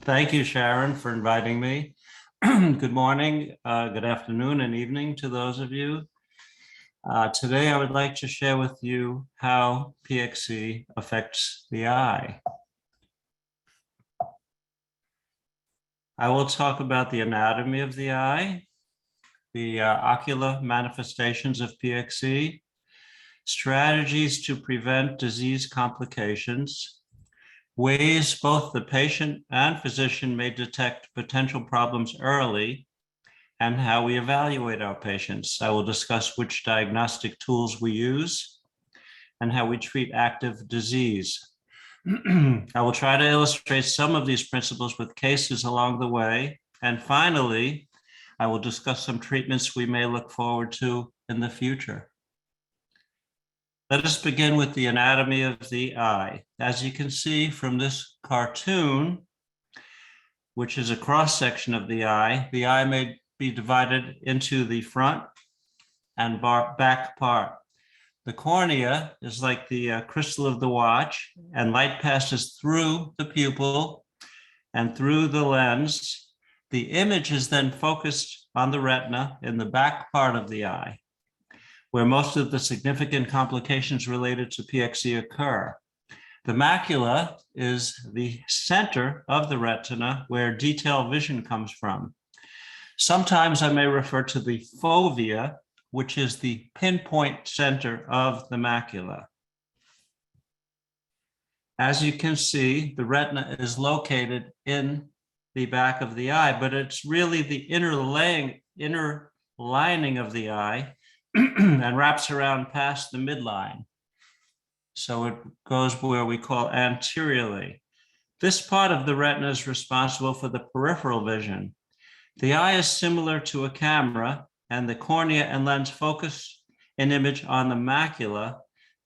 Thank you, Sharon, for inviting me. Good morning, good afternoon, and evening to those of you. Today, I would like to share with you how PXE affects the eye. I will talk about the anatomy of the eye, the ocular manifestations of PXE, strategies to prevent disease complications, ways both the patient and physician may detect potential problems early, and how we evaluate our patients. I will discuss which diagnostic tools we use and how we treat active disease. I will try to illustrate some of these principles with cases along the way. And finally, I will discuss some treatments we may look forward to in the future. Let us begin with the anatomy of the eye. As you can see from this cartoon, which is a cross-section of the eye may be divided into the front and back part. The cornea is like the crystal of the watch, and light passes through the pupil and through the lens. The image is then focused on the retina in the back part of the eye, where most of the significant complications related to PXE occur. The macula is the center of the retina where detailed vision comes from. Sometimes I may refer to the fovea, which is the pinpoint center of the macula. As you can see, the retina is located in the back of the eye, but it's really the inner lining of the eye and wraps around past the midline. So it goes where we call anteriorly. This part of the retina is responsible for the peripheral vision. The eye is similar to a camera, and the cornea and lens focus an image on the macula.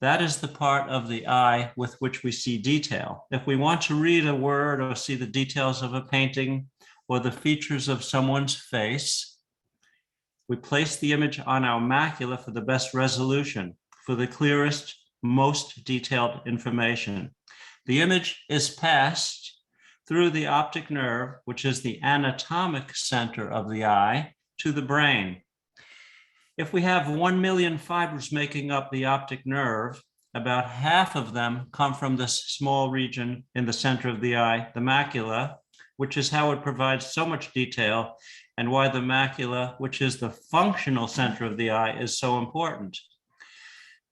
That is the part of the eye with which we see detail. If we want to read a word or see the details of a painting or the features of someone's face, we place the image on our macula for the best resolution, for the clearest, most detailed information. The image is passed through the optic nerve, which is the anatomic center of the eye, to the brain. If we have 1 million fibers making up the optic nerve, about half of them come from this small region in the center of the eye, the macula, which is how it provides so much detail and why the macula, which is the functional center of the eye, is so important.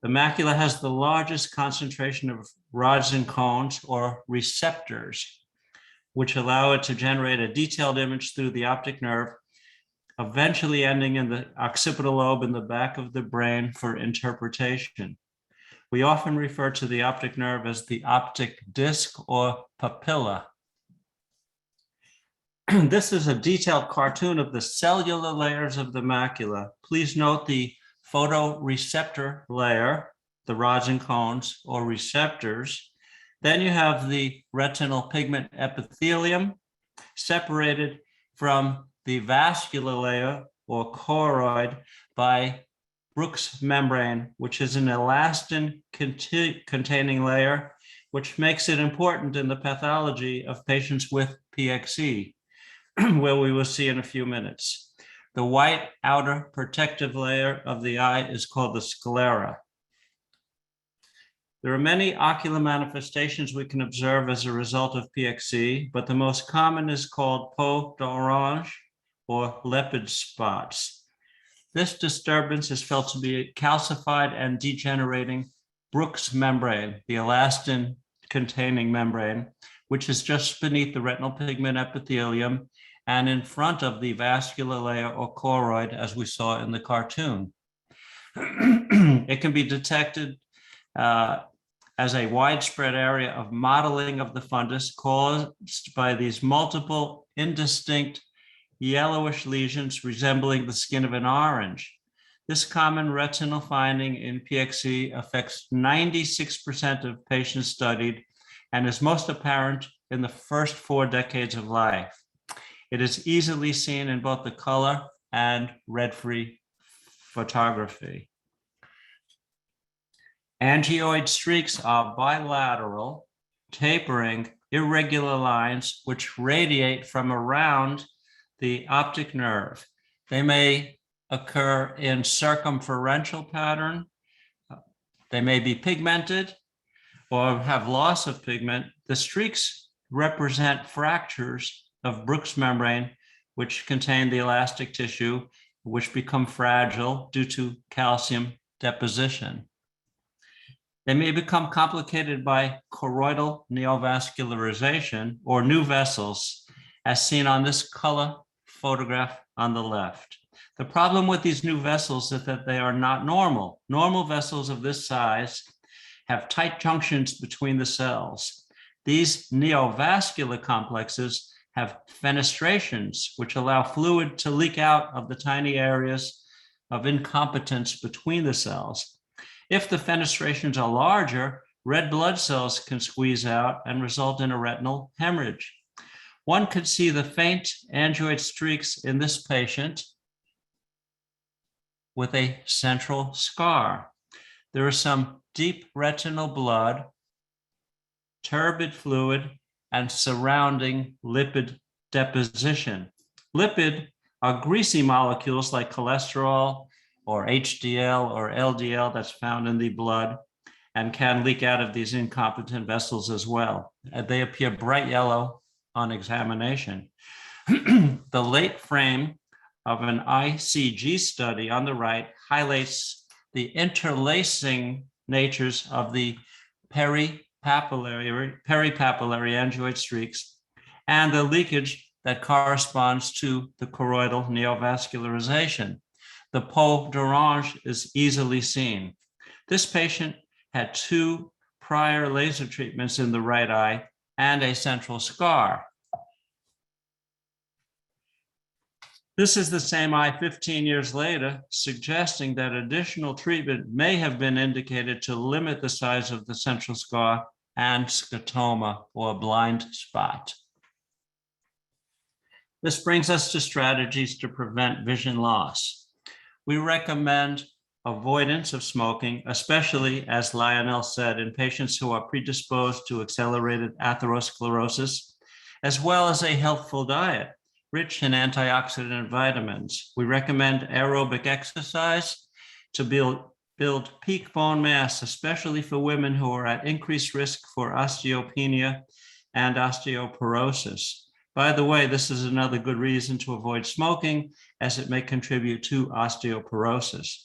The macula has the largest concentration of rods and cones, or receptors, which allow it to generate a detailed image through the optic nerve, eventually ending in the occipital lobe in the back of the brain for interpretation. We often refer to the optic nerve as the optic disc or papilla. This is a detailed cartoon of the cellular layers of the macula. Please note the photoreceptor layer, the rods and cones or receptors. Then you have the retinal pigment epithelium separated from the vascular layer or choroid by Bruch's membrane, which is an elastin containing layer, which makes it important in the pathology of patients with PXE, where we will see in a few minutes. The white outer protective layer of the eye is called the sclera. There are many ocular manifestations we can observe as a result of PXE, but the most common is called peau d'orange or leopard spots. This disturbance is felt to be calcified and degenerating Bruch's membrane, the elastin containing membrane, which is just beneath the retinal pigment epithelium and in front of the vascular layer or choroid, as we saw in the cartoon. It can be detected as a widespread area of mottling of the fundus caused by these multiple indistinct yellowish lesions resembling the skin of an orange. This common retinal finding in PXE affects 96% of patients studied and is most apparent in the first 4 decades of life. It is easily seen in both the color and red-free photography. Angioid streaks are bilateral, tapering irregular lines which radiate from around the optic nerve. They may occur in circumferential pattern. They may be pigmented or have loss of pigment. The streaks represent fractures of Bruch's membrane, which contain the elastic tissue, which become fragile due to calcium deposition. They may become complicated by choroidal neovascularization or new vessels, as seen on this color photograph on the left. The problem with these new vessels is that they are not normal. Normal vessels of this size have tight junctions between the cells. These neovascular complexes have fenestrations, which allow fluid to leak out of the tiny areas of incompetence between the cells. If the fenestrations are larger, red blood cells can squeeze out and result in a retinal hemorrhage. One could see the faint angioid streaks in this patient with a central scar. There is some deep retinal blood, turbid fluid, and surrounding lipid deposition. Lipid are greasy molecules like cholesterol or HDL or LDL that's found in the blood and can leak out of these incompetent vessels as well. They appear bright yellow on examination. The late frame of an ICG study on the right highlights the interlacing natures of the peripapillary angioid streaks and the leakage that corresponds to the choroidal neovascularization. The peau d'orange is easily seen. This patient had 2 prior laser treatments in the right eye and a central scar. This is the same eye 15 years later, suggesting that additional treatment may have been indicated to limit the size of the central scar and scotoma, or blind spot. This brings us to strategies to prevent vision loss. We recommend avoidance of smoking, especially, as Lionel said, in patients who are predisposed to accelerated atherosclerosis, as well as a healthful diet rich in antioxidant vitamins. We recommend aerobic exercise to build peak bone mass, especially for women who are at increased risk for osteopenia and osteoporosis. By the way, this is another good reason to avoid smoking, as it may contribute to osteoporosis.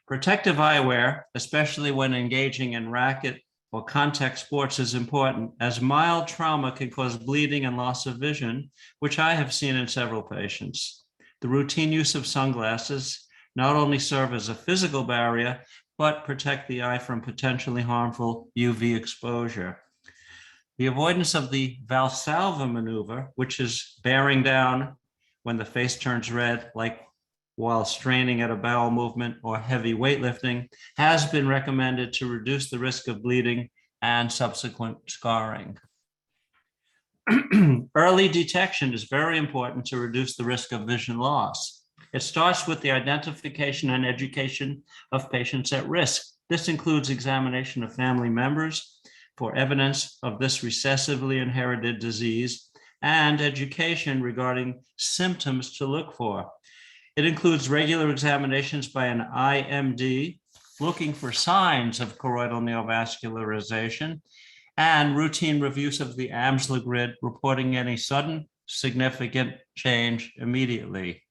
Protective eyewear, especially when engaging in racket or contact sports, is important, as mild trauma can cause bleeding and loss of vision, which I have seen in several patients. The routine use of sunglasses not only serve as a physical barrier, but protect the eye from potentially harmful UV exposure. The avoidance of the Valsalva maneuver, which is bearing down when the face turns red, like while straining at a bowel movement or heavy weightlifting, has been recommended to reduce the risk of bleeding and subsequent scarring. Early detection is very important to reduce the risk of vision loss. It starts with the identification and education of patients at risk. This includes examination of family members for evidence of this recessively inherited disease and education regarding symptoms to look for. It includes regular examinations by an IMD looking for signs of choroidal neovascularization and routine reviews of the Amsler grid reporting any sudden significant change immediately.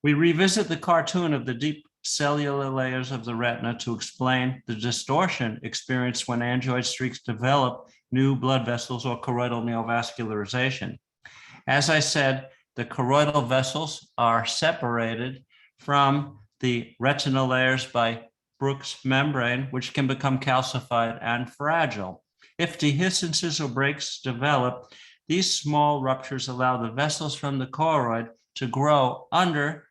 We revisit the cartoon of the deep cellular layers of the retina to explain the distortion experienced when angioid streaks develop new blood vessels or choroidal neovascularization. As I said, the choroidal vessels are separated from the retinal layers by Bruch's membrane, which can become calcified and fragile. If dehiscences or breaks develop, these small ruptures allow the vessels from the choroid to grow under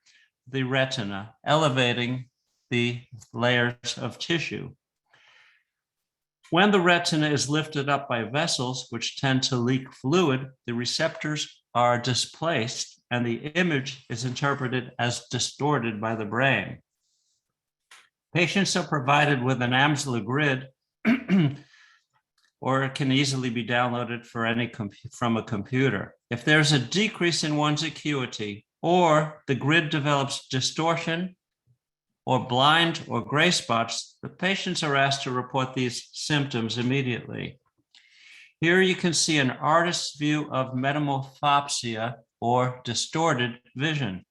the retina, elevating the layers of tissue. When the retina is lifted up by vessels, which tend to leak fluid, the receptors are displaced and the image is interpreted as distorted by the brain. Patients are provided with an Amsler grid or it can easily be downloaded from a computer. If there's a decrease in one's acuity, or the grid develops distortion or blind or gray spots, the patients are asked to report these symptoms immediately. Here you can see an artist's view of metamorphopsia, or distorted vision,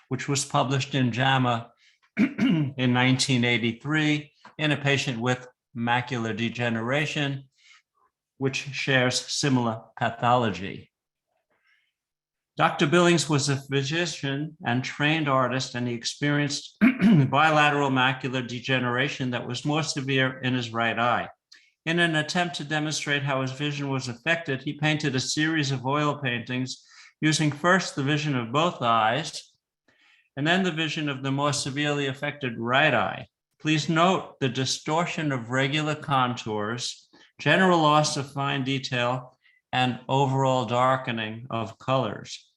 which was published in JAMA in 1983 in a patient with macular degeneration, which shares similar pathology. Dr. Billings was a physician and trained artist, and he experienced bilateral macular degeneration that was more severe in his right eye. In an attempt to demonstrate how his vision was affected, he painted a series of oil paintings using first the vision of both eyes and then the vision of the more severely affected right eye. Please note the distortion of regular contours, general loss of fine detail, and overall darkening of colors.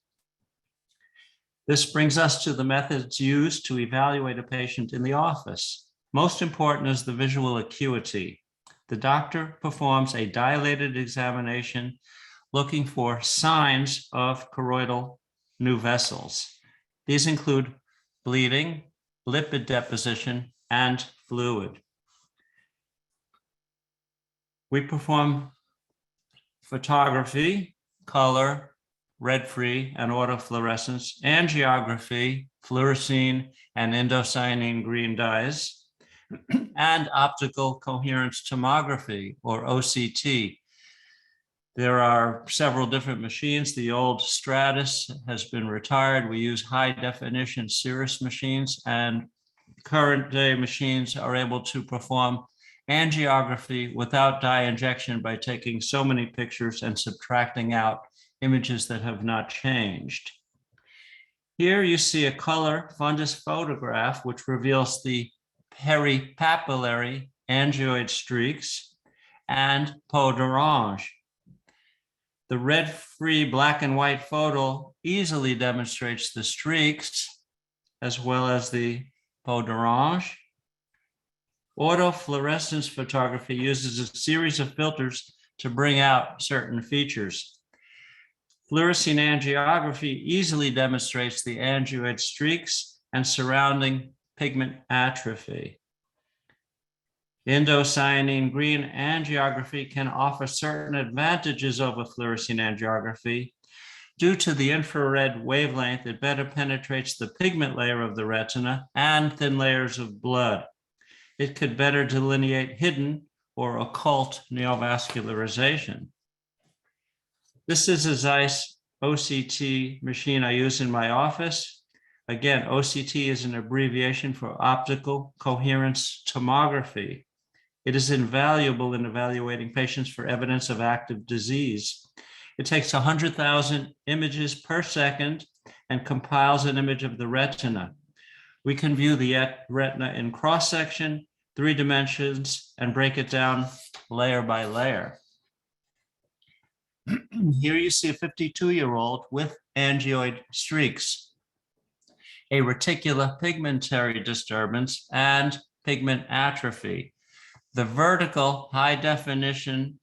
This brings us to the methods used to evaluate a patient in the office. Most important is the visual acuity. The doctor performs a dilated examination looking for signs of choroidal new vessels. These include bleeding, lipid deposition, and fluid. We perform photography, color, red-free, and autofluorescence, angiography, fluorescein, and indocyanine green dyes, and optical coherence tomography, or OCT. There are several different machines. The old Stratus has been retired. We use high-definition Cirrus machines, and current-day machines are able to perform angiography without dye injection by taking so many pictures and subtracting out images that have not changed. Here you see a color fundus photograph, which reveals the peripapillary angioid streaks and peau d'orange. The red-free black and white photo easily demonstrates the streaks as well as the peau d'orange. Autofluorescence photography uses a series of filters to bring out certain features. Fluorescein angiography easily demonstrates the angioid streaks and surrounding pigment atrophy. Indocyanine green angiography can offer certain advantages over fluorescein angiography. Due to the infrared wavelength, it better penetrates the pigment layer of the retina and thin layers of blood. It could better delineate hidden or occult neovascularization. This is a Zeiss OCT machine I use in my office. Again, OCT is an abbreviation for optical coherence tomography. It is invaluable in evaluating patients for evidence of active disease. It takes 100,000 images per second and compiles an image of the retina. We can view the retina in cross-section, 3 dimensions, and break it down layer by layer. Here you see a 52-year-old with angioid streaks, a reticular pigmentary disturbance, and pigment atrophy. The vertical high-definition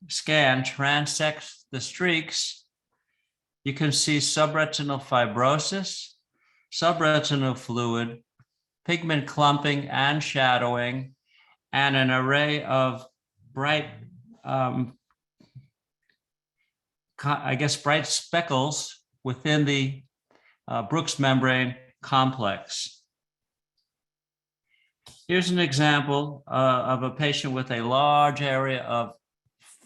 scan transects the streaks. You can see subretinal fibrosis, subretinal fluid, pigment clumping and shadowing, and an array of bright, bright speckles within the Brooks membrane complex. Here's an example of a patient with a large area of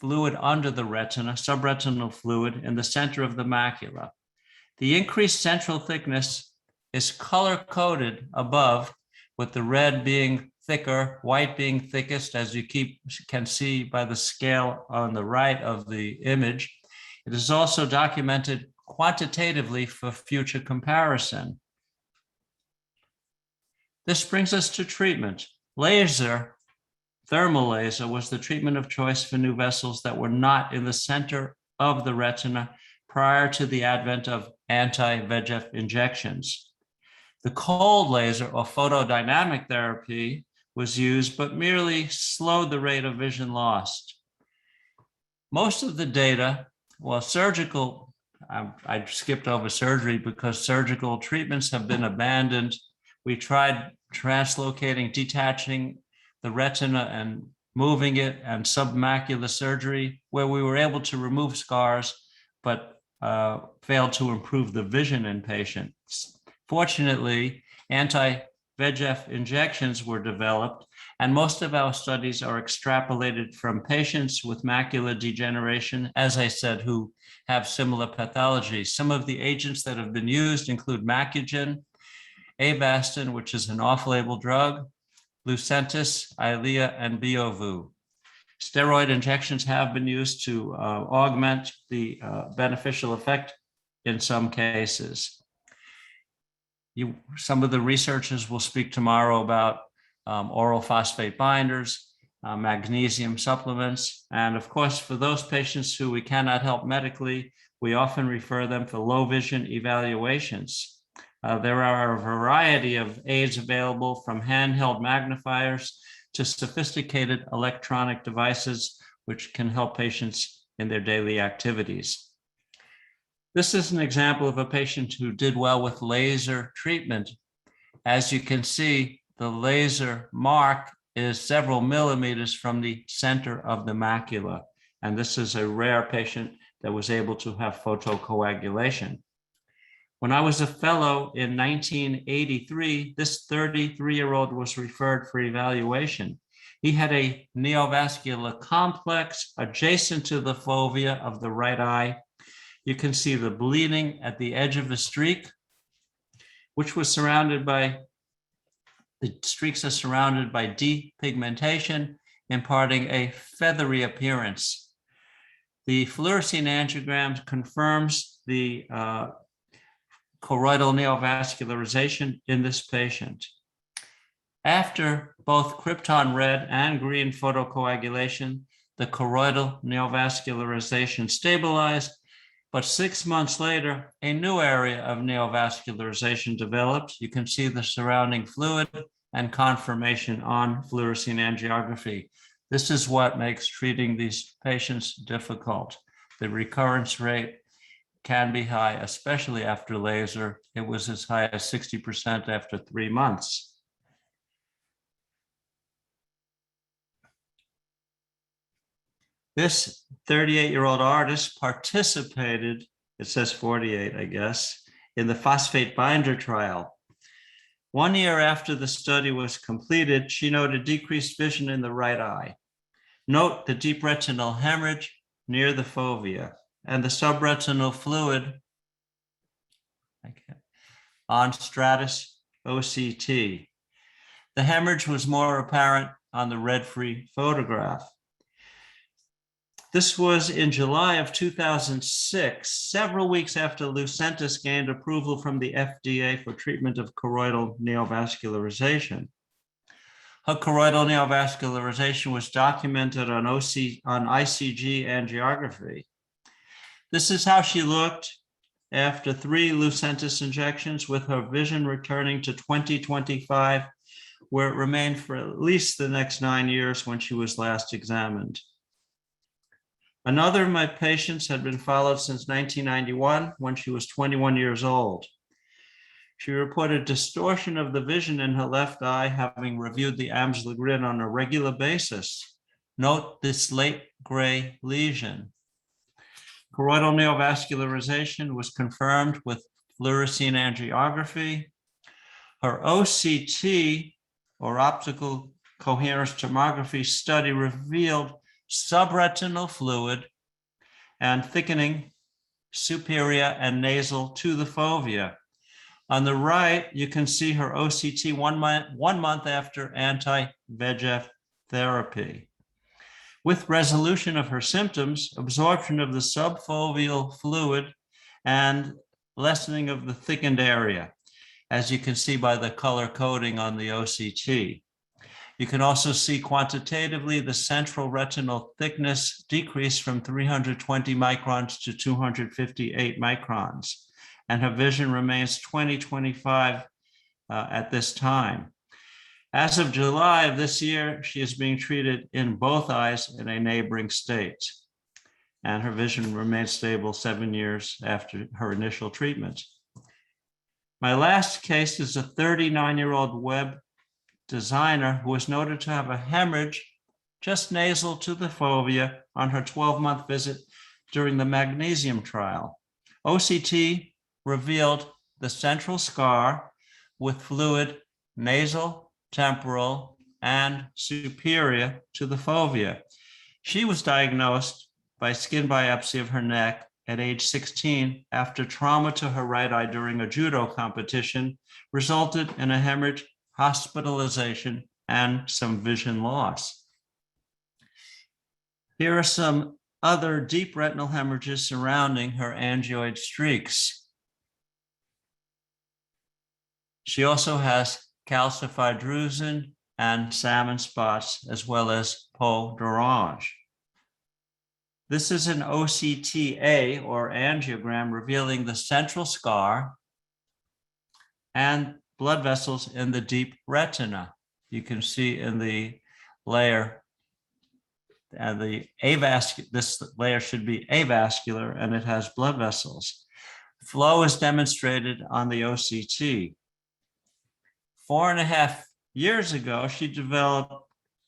fluid under the retina, subretinal fluid in the center of the macula. The increased central thickness is color-coded above, with the red being thicker, white being thickest, as you can see by the scale on the right of the image. It is also documented quantitatively for future comparison. This brings us to treatment. Laser, thermal laser, was the treatment of choice for new vessels that were not in the center of the retina prior to the advent of anti-VEGF injections. The cold laser, or photodynamic therapy, was used, but merely slowed the rate of vision loss. Most of the data, well, surgical, I skipped over surgery because surgical treatments have been abandoned. We tried translocating, detaching the retina and moving it, and submacular surgery, where we were able to remove scars, but failed to improve the vision in patients. Fortunately, anti-VEGF injections were developed, and most of our studies are extrapolated from patients with macular degeneration, as I said, who have similar pathology. Some of the agents that have been used include Macugen, Avastin, which is an off-label drug, Lucentis, Eylea, and Beovu. Steroid injections have been used to augment the beneficial effect in some cases. Some of the researchers will speak tomorrow about oral phosphate binders, magnesium supplements, and of course, for those patients who we cannot help medically, we often refer them for low vision evaluations. There are a variety of aids available, from handheld magnifiers to sophisticated electronic devices, which can help patients in their daily activities. This is an example of a patient who did well with laser treatment. As you can see, the laser mark is several millimeters from the center of the macula. And this is a rare patient that was able to have photocoagulation. When I was a fellow in 1983, this 33-year-old was referred for evaluation. He had a neovascular complex adjacent to the fovea of the right eye. You can see the bleeding at the edge of the streak, which was surrounded by, the streaks are surrounded by depigmentation, imparting a feathery appearance. The fluorescein angiogram confirms the choroidal neovascularization in this patient. After both krypton red and green photocoagulation, the choroidal neovascularization stabilized, but 6 months later, a new area of neovascularization developed. You can see the surrounding fluid and confirmation on fluorescein angiography. This is what makes treating these patients difficult. The recurrence rate can be high, especially after laser. It was as high as 60% after 3 months. This 38-year-old artist participated, it says 48, I guess, in the phosphate binder trial. 1 year after the study was completed, she noted decreased vision in the right eye. Note the deep retinal hemorrhage near the fovea and the subretinal fluid on stratus OCT. The hemorrhage was more apparent on the red-free photograph. This was in July of 2006, several weeks after Lucentis gained approval from the FDA for treatment of choroidal neovascularization. Her choroidal neovascularization was documented on ICG angiography. This is how she looked after 3 Lucentis injections, with her vision returning to 20/25, where it remained for at least the next 9 years when she was last examined. Another of my patients had been followed since 1991 when she was 21 years old. She reported distortion of the vision in her left eye, having reviewed the Amsler grid on a regular basis. Note this slate gray lesion. Choroidal neovascularization was confirmed with fluorescein angiography. Her OCT, or optical coherence tomography study, revealed subretinal fluid and thickening superior and nasal to the fovea. On the right, you can see her OCT 1 month after anti-VEGF therapy. With resolution of her symptoms, absorption of the subfoveal fluid, and lessening of the thickened area, as you can see by the color coding on the OCT. You can also see quantitatively the central retinal thickness decreased from 320 microns to 258 microns, and her vision remains 20/25 at this time. As of July of this year, she is being treated in both eyes in a neighboring state. and her vision remained stable 7 years after her initial treatment. My last case is a 39-year-old web designer who was noted to have a hemorrhage just nasal to the fovea on her 12-month visit during the magnesium trial. OCT revealed the central scar with fluid nasal, temporal, and superior to the fovea. She was diagnosed by skin biopsy of her neck at age 16 after trauma to her right eye during a judo competition resulted in a hemorrhage, hospitalization, and some vision loss. Here are some other deep retinal hemorrhages surrounding her angioid streaks. She also has calcified drusen and salmon spots, as well as peau d'orange. This is an OCTA, or angiogram, revealing the central scar and blood vessels in the deep retina. You can see in the layer, this layer should be avascular, and it has blood vessels. Flow is demonstrated on the OCT. 4.5 years ago, she developed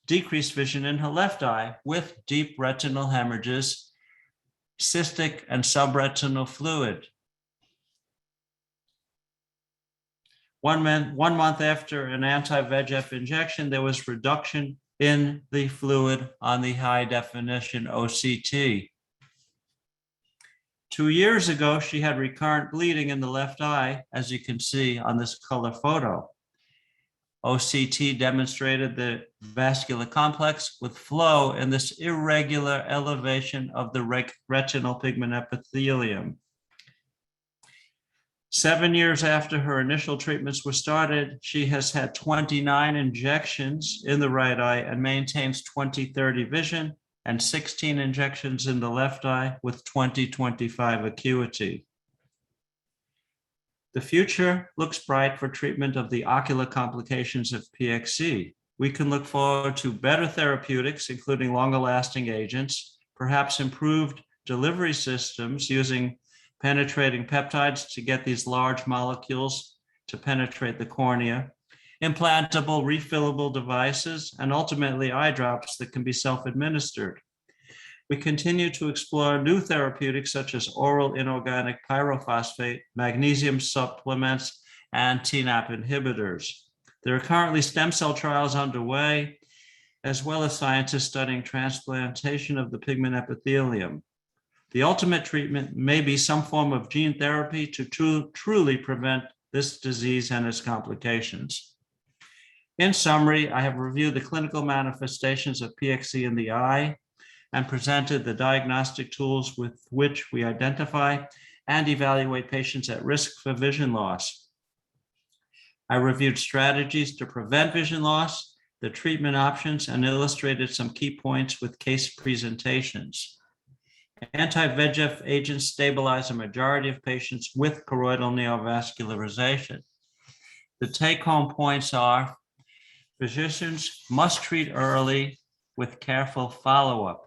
decreased vision in her left eye with deep retinal hemorrhages, cystic and subretinal fluid. 1 month after an anti-VEGF injection, there was reduction in the fluid on the high definition OCT. 2 years ago, she had recurrent bleeding in the left eye, as you can see on this color photo. OCT demonstrated the vascular complex with flow in this irregular elevation of the retinal pigment epithelium. 7 years after her initial treatments were started, she has had 29 injections in the right eye and maintains 20/30 vision, and 16 injections in the left eye with 20/25 acuity. The future looks bright for treatment of the ocular complications of PXE. We can look forward to better therapeutics, including longer-lasting agents, perhaps improved delivery systems using penetrating peptides to get these large molecules to penetrate the cornea, implantable refillable devices, and ultimately eye drops that can be self-administered. We continue to explore new therapeutics such as oral inorganic pyrophosphate, magnesium supplements, and TNAP inhibitors. There are currently stem cell trials underway, as well as scientists studying transplantation of the pigment epithelium. The ultimate treatment may be some form of gene therapy to truly prevent this disease and its complications. In summary, I have reviewed the clinical manifestations of PXE in the eye and presented the diagnostic tools with which we identify and evaluate patients at risk for vision loss. I reviewed strategies to prevent vision loss, the treatment options, and illustrated some key points with case presentations. Anti-VEGF agents stabilize a majority of patients with choroidal neovascularization. The take-home points are: physicians must treat early with careful follow-up.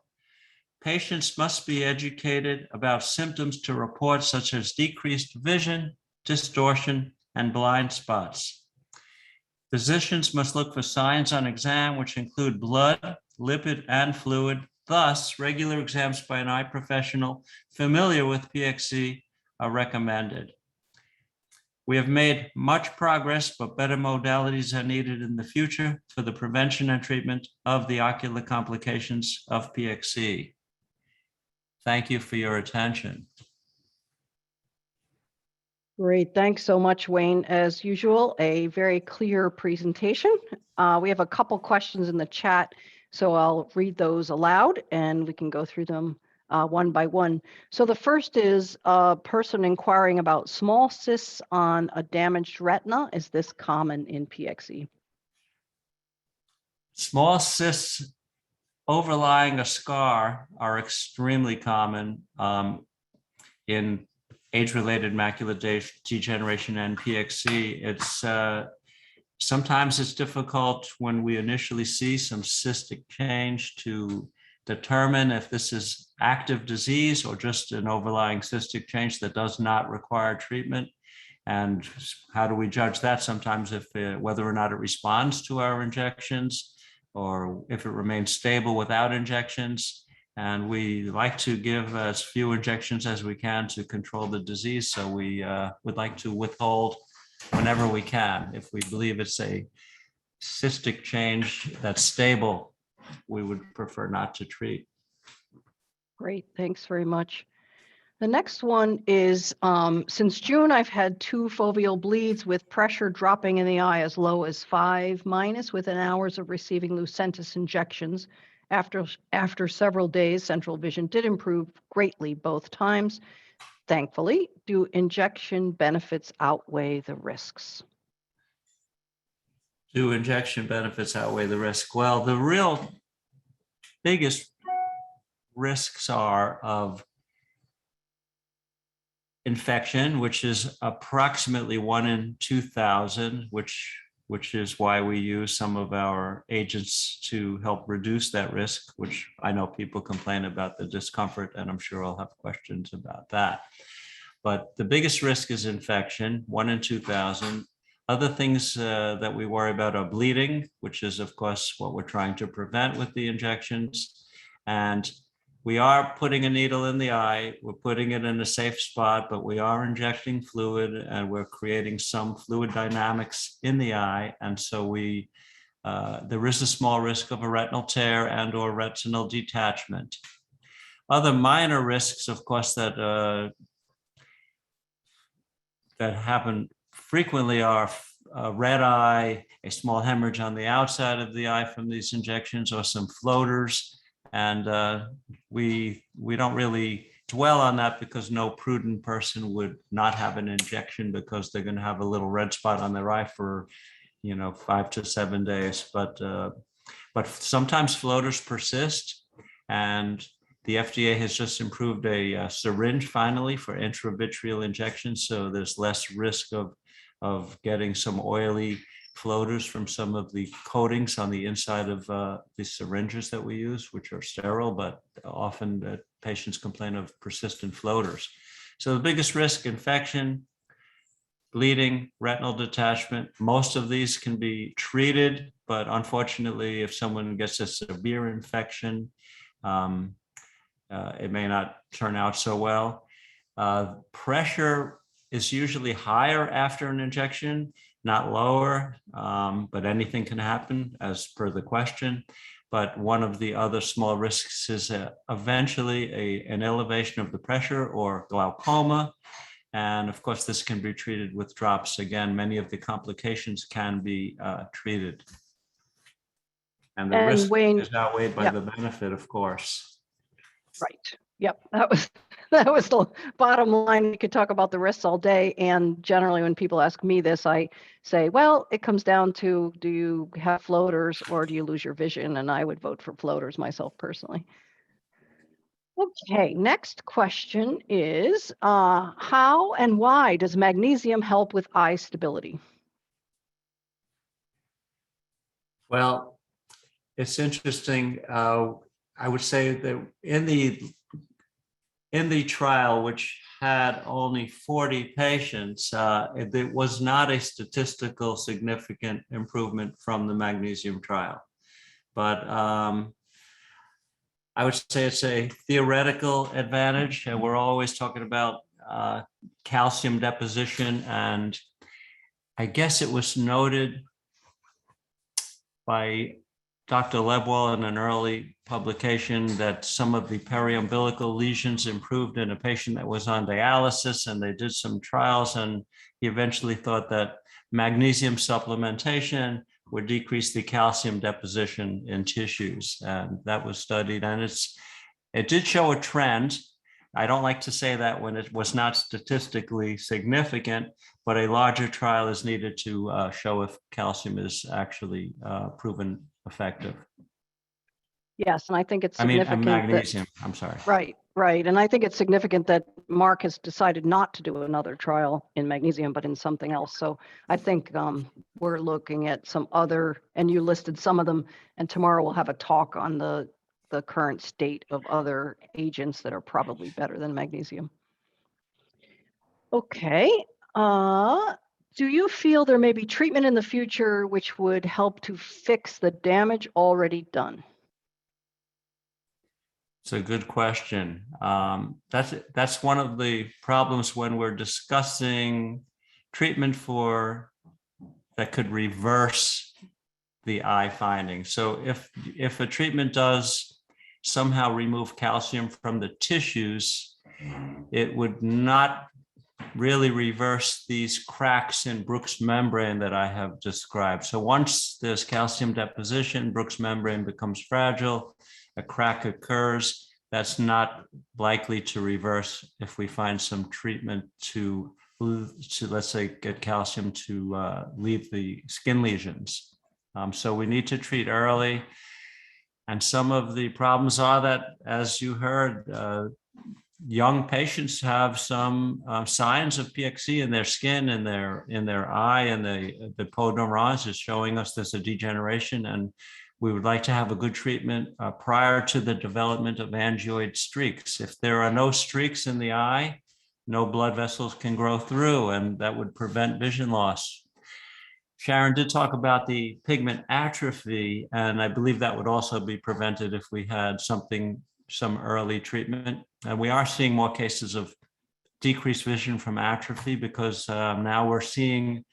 Patients must be educated about symptoms to report, such as decreased vision, distortion, and blind spots. Physicians must look for signs on exam, which include blood, lipid, and fluid. Thus, regular exams by an eye professional familiar with PXE are recommended. We have made much progress, but better modalities are needed in the future for the prevention and treatment of the ocular complications of PXE. Thank you for your attention. Great, thanks so much, Wayne. As usual, a very clear presentation. We have a couple questions in the chat, so I'll read those aloud and we can go through them one by one. So the first is a person inquiring about small cysts on a damaged retina. Is this common in PXE? Small cysts overlying a scar are extremely common in age-related macular degeneration and PXE. Sometimes it's difficult when we initially see some cystic change to determine if this is active disease or just an overlying cystic change that does not require treatment. And how do we judge that? Sometimes if whether or not it responds to our injections, or if it remains stable without injections. And we like to give as few injections as we can to control the disease. So we would like to withhold whenever we can. If we believe it's a cystic change that's stable, we would prefer not to treat. Great, thanks very much. The next one is, since June, I've had 2 foveal bleeds with pressure dropping in the eye as low as 5- within hours of receiving Lucentis injections. After several days, central vision did improve greatly both times. Thankfully, do injection benefits outweigh the risks? Do injection benefits outweigh the risk? Well, the real biggest risks are of infection, which is approximately 1 in 2,000, which is why we use some of our agents to help reduce that risk, which I know people complain about the discomfort, and I'm sure I'll have questions about that. But the biggest risk is infection, 1 in 2,000. Other things that we worry about are bleeding, which is, of course, what we're trying to prevent with the injections. And we are putting a needle in the eye. We're putting it in a safe spot, but we are injecting fluid and we're creating some fluid dynamics in the eye. And so there is a small risk of a retinal tear and or retinal detachment. Other minor risks, of course, that happen frequently are red eye, a small hemorrhage on the outside of the eye from these injections, or some floaters. And we don't really dwell on that because no prudent person would not have an injection because they're going to have a little red spot on their eye for 5 to 7 days. But sometimes floaters persist, and the FDA has just improved a syringe finally for intravitreal injections, so there's less risk of getting some oily floaters from some of the coatings on the inside of the syringes that we use, which are sterile, but often patients complain of persistent floaters. So the biggest risk: infection, bleeding, retinal detachment. Most of these can be treated, but unfortunately, if someone gets a severe infection, it may not turn out so well. Pressure is usually higher after an injection, not lower, but anything can happen as per the question. But one of the other small risks is eventually an elevation of the pressure or glaucoma. And of course, this can be treated with drops. Again, many of the complications can be treated. And the risk is outweighed by the benefit, of course. Right. Yep. That was the bottom line. We could talk about the risks all day. And generally, when people ask me this, I say, well, it comes down to, do you have floaters or do you lose your vision? And I would vote for floaters myself personally. Okay, next question is, how and why does magnesium help with eye stability? Well, it's interesting. I would say that in the trial, which had only 40 patients, it was not a statistical significant improvement from the magnesium trial. But I would say it's a theoretical advantage, and we're always talking about calcium deposition. And I guess it was noted by Dr. Lebwell in an early publication that some of the periumbilical lesions improved in a patient that was on dialysis, and they did some trials, and he eventually thought that magnesium supplementation would decrease the calcium deposition in tissues. And that was studied, and it did show a trend. I don't like to say that when it was not statistically significant, but a larger trial is needed to show if calcium is actually proven effective. Yes, and I think it's significant. Magnesium, I'm sorry. Right. And I think it's significant that Mark has decided not to do another trial in magnesium, but in something else. So I think we're looking at some other, and you listed some of them, and tomorrow we'll have a talk on the the current state of other agents that are probably better than magnesium. Okay. Do you feel there may be treatment in the future which would help to fix the damage already done? It's a good question. That's one of the problems when we're discussing treatment that could reverse the eye finding. So if a treatment does somehow remove calcium from the tissues, it would not really reverse these cracks in Bruch's membrane that I have described. So once there's calcium deposition, Bruch's membrane becomes fragile, a crack occurs. That's not likely to reverse if we find some treatment to let's say, get calcium to leave the skin lesions. So we need to treat early. And some of the problems are that, as you heard, young patients have some signs of PXE in their skin, in their eye, and the podoneurons is showing us there's a degeneration, and we would like to have a good treatment prior to the development of angioid streaks. If there are no streaks in the eye, no blood vessels can grow through, and that would prevent vision loss. Sharon did talk about the pigment atrophy, and I believe that would also be prevented if we had some early treatment. And we are seeing more cases of decreased vision from atrophy because now we're seeing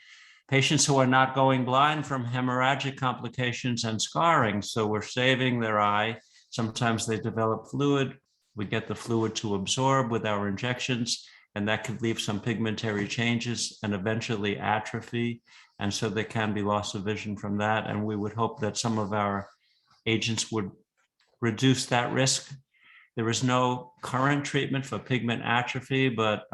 patients who are not going blind from hemorrhagic complications and scarring. So we're saving their eye. Sometimes they develop fluid. We get the fluid to absorb with our injections, and that could leave some pigmentary changes and eventually atrophy. And so there can be loss of vision from that. And we would hope that some of our agents would reduce that risk. There is no current treatment for pigment atrophy, but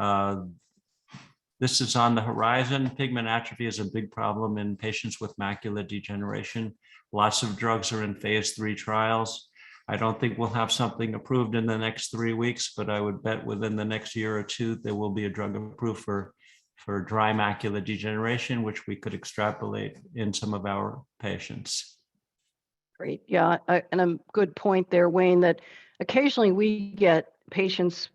this is on the horizon. Pigment atrophy is a big problem in patients with macular degeneration. Lots of drugs are in phase 3 trials. I don't think we'll have something approved in the next 3 weeks, but I would bet within the next year or two, there will be a drug approved for dry macular degeneration, which we could extrapolate in some of our patients. Great. Yeah. And a good point there, Wayne, that occasionally we get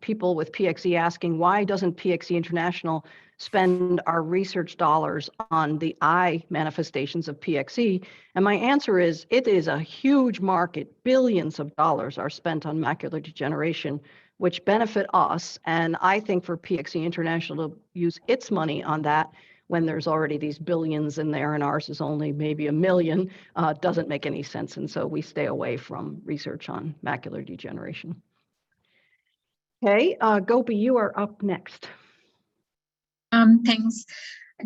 people with PXE asking, why doesn't PXE International spend our research dollars on the eye manifestations of PXE? And my answer is, it is a huge market. Billions of dollars are spent on macular degeneration, which benefit us. And I think for PXE International to use its money on that when there's already these billions in there and ours is only maybe $1 million, doesn't make any sense. And so we stay away from research on macular degeneration. Okay, Gopi, you are up next. Thanks.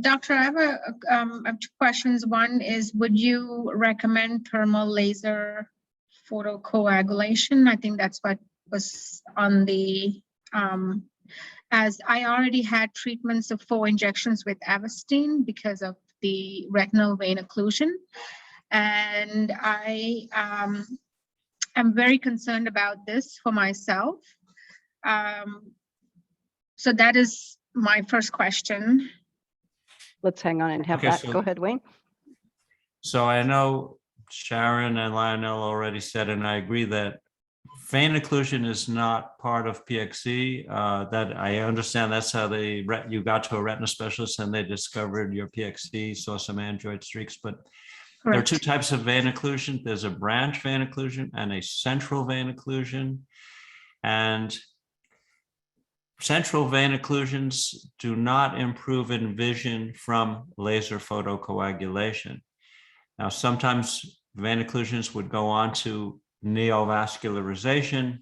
Doctor, I have 2 questions. One is, would you recommend thermal laser photocoagulation? I think that's what was on the, as I already had treatments of 4 injections with Avastin because of the retinal vein occlusion. And I am very concerned about this for myself. So that is my first question. Let's hang on and have that. Go ahead, Wayne. So I know Sharon and Lionel already said, and I agree that vein occlusion is not part of PXE. That I understand that's how you got to a retina specialist and they discovered your PXE, saw some angioid streaks. But there are 2 types of vein occlusion. There's a branch vein occlusion and a central vein occlusion. And central vein occlusions do not improve in vision from laser photocoagulation. Now, sometimes vein occlusions would go on to neovascularization,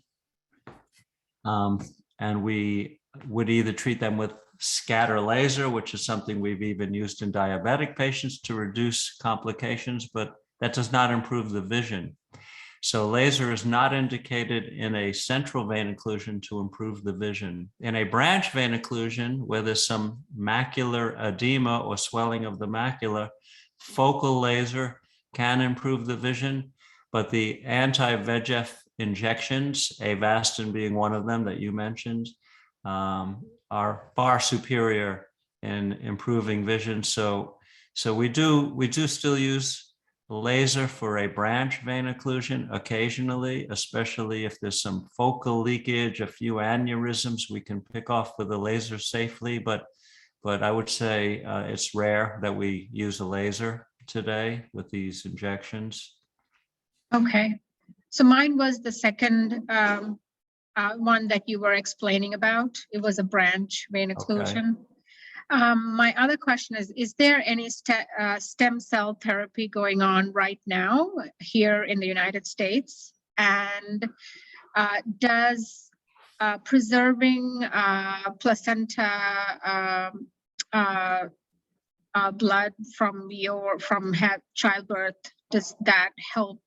and we would either treat them with scatter laser, which is something we've even used in diabetic patients to reduce complications, but that does not improve the vision. So laser is not indicated in a central vein occlusion to improve the vision. In a branch vein occlusion, where there's some macular edema or swelling of the macula, focal laser can improve the vision, but the anti-VEGF injections, Avastin being one of them that you mentioned, are far superior in improving vision. So we do still use laser for a branch vein occlusion occasionally, especially if there's some focal leakage, a few aneurysms, we can pick off with a laser safely, but I would say it's rare that we use a laser today with these injections. Okay, so mine was the second one that you were explaining about. It was a branch vein occlusion. My other question is there any stem cell therapy going on right now here in the United States? And does preserving placenta blood from childbirth, does that help